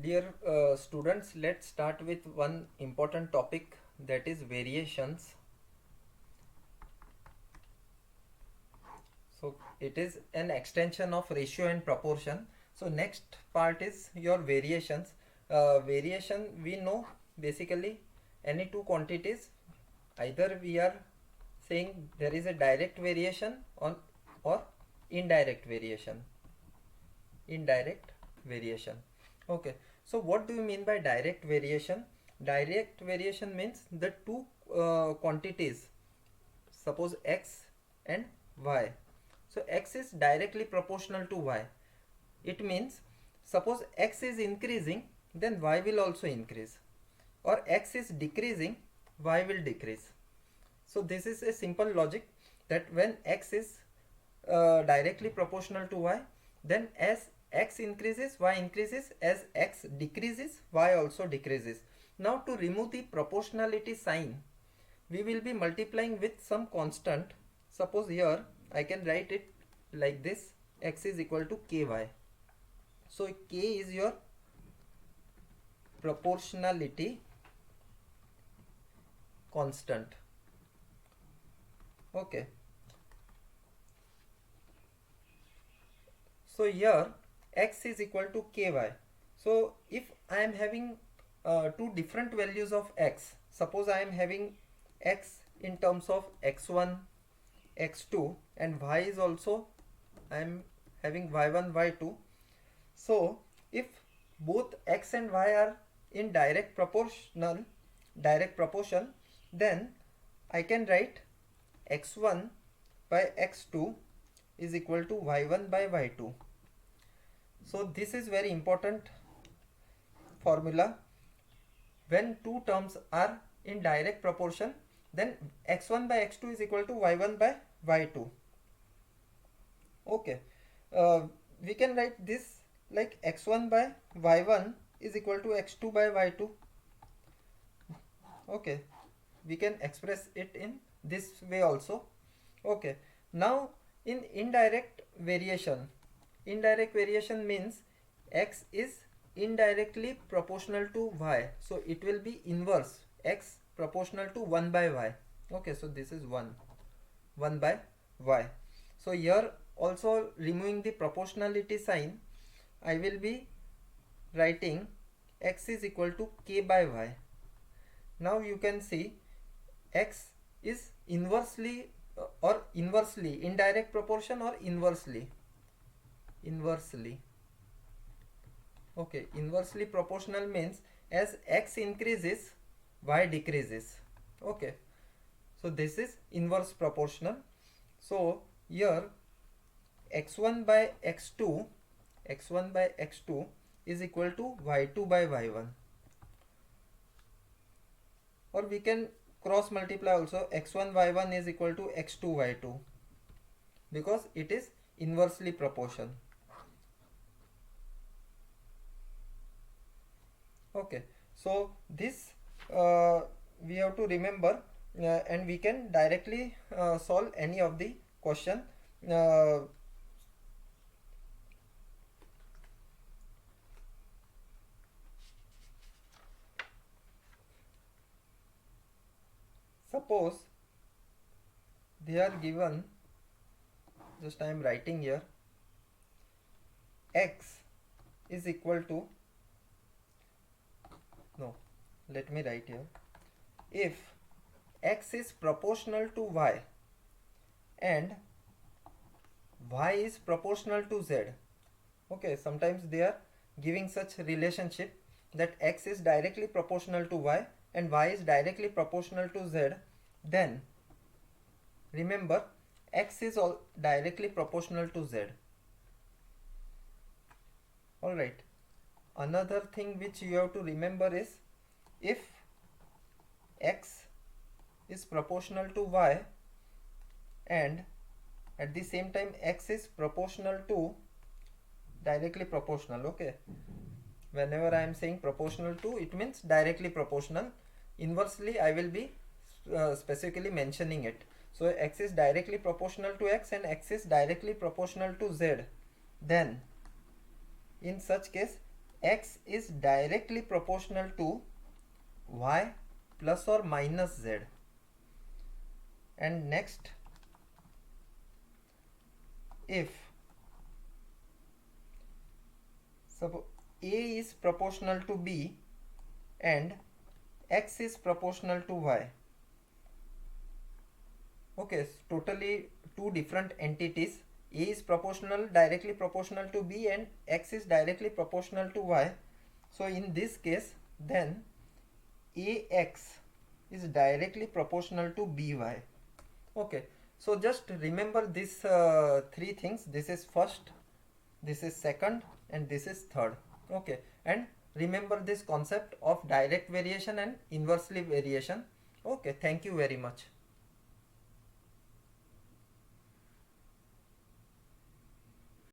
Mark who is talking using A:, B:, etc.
A: Dear students, let's start with one important topic, that is variations. So it is an extension of ratio and proportion. So next part is your variations. Variation, we know basically any two quantities, either we are saying there is a direct variation on or indirect variation. Indirect variation. Okay, so what do you mean by direct variation? Direct variation means the two quantities, suppose x and y. So x is directly proportional to y. It means suppose x is increasing, then y will also increase, or x is decreasing, y will decrease. So this is a simple logic, that when x is directly proportional to y, then as x increases, y increases, as x decreases, y also decreases. Now to remove the proportionality sign, we will be multiplying with some constant. Suppose here I can write it like this: x is equal to ky. So k is your proportionality constant. Okay, so here x is equal to ky. So if I am having two different values of x, suppose I am having x in terms of x1, x2, and y is also I am having y1, y2. So if both x and y are in direct proportion, then I can write x1 by x2 is equal to y1 by y2. So this is very important formula. When two terms are in direct proportion, then x1 by x2 is equal to y1 by y2. Okay, we can write this like x1 by y1 is equal to x2 by y2. Okay, we can express it in this way also. Okay, now in indirect variation means x is indirectly proportional to y, so it will be inverse x proportional to 1 by y. Okay, so this is 1 by y. So here also, removing the proportionality sign, I will be writing x is equal to k by y. Now you can see x is inversely indirect proportion, or inversely. Okay, inversely proportional means as x increases, y decreases. Okay, so this is inverse proportional. So here x1 by x2 is equal to y2 by y1, or we can cross multiply also. x1 y1 is equal to x2 y2, because it is inversely proportional. Okay, so this we have to remember, and we can directly solve any of the question. Suppose they are given, just I am writing here, x is equal to, no, let me write here, if x is proportional to y and y is proportional to z. Okay, sometimes they are giving such relationship that x is directly proportional to y and y is directly proportional to z, then remember x is all directly proportional to z. Alright, another thing which you have to remember is, if x is proportional to y and at the same time x is proportional to, directly proportional. Okay, whenever I am saying proportional to, it means directly proportional. Inversely I will be specifically mentioning it. So x is directly proportional to x and x is directly proportional to z, then in such case x is directly proportional to y plus or minus z. And next, if suppose a is proportional to b and x is proportional to y. Okay, so totally two different entities. A is directly proportional to b and x is directly proportional to y. So in this case, then ax is directly proportional to by. Okay, so just remember these three things. This is first, this is second, and this is third. Okay, and remember this concept of direct variation and inversely variation. Okay, thank you very much.